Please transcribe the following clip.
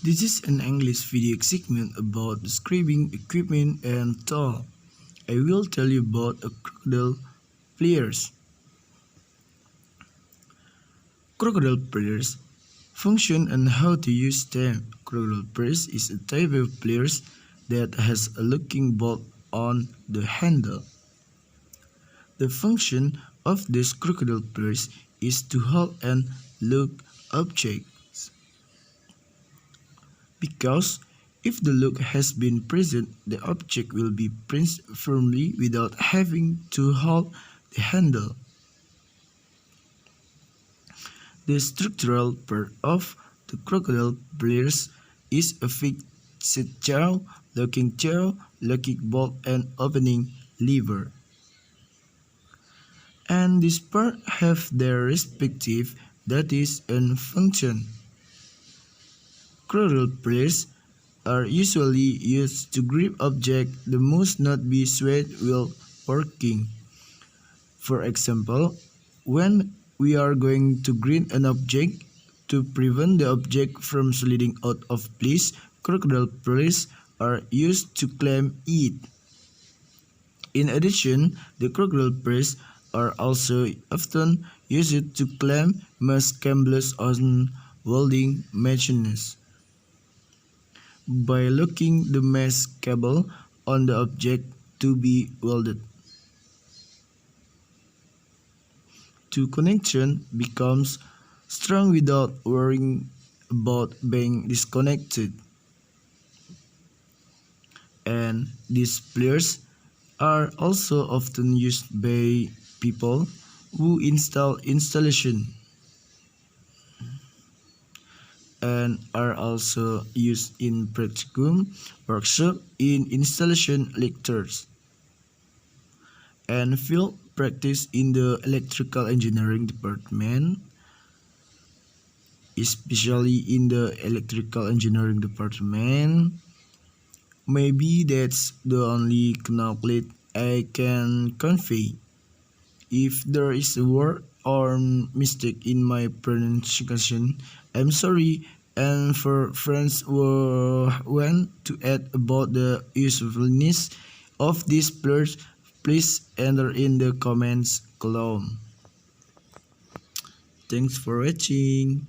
This is an English video segment about describing equipment and tool. I will tell you about a crocodile pliers. Crocodile pliers function and how to use them. Crocodile pliers is a type of pliers that has a locking bolt on the handle. The function of this crocodile pliers is to hold and lock objects. Because if the lock has been present, the object will be pressed firmly without having to hold the handle. The structural part of the crocodile pliers is a fixed jaw, locking bolt, and opening lever. And these parts have their respective duties and function. Crocodile pliers are usually used to grip objects that must not be swayed while working. For example, when we are going to grip an object to prevent the object from sliding out of place, crocodile pliers are used to clamp it. In addition, the crocodile pliers are also often used to clamp mesh cables on welding machines. By locking the mesh cable on the object to be welded, the connection becomes strong without worrying about being disconnected. And these pliers are also often used by people who install installation and are also used in practicum workshop, in installation lectures, and field practice in the electrical engineering department. Especially in the electrical engineering department. Maybe that's the only knowledge I can convey. If there is a word or mistake in my pronunciation, I'm sorry. And for friends who want to add about the usefulness of these pliers, please enter in the comments below. Thanks for watching.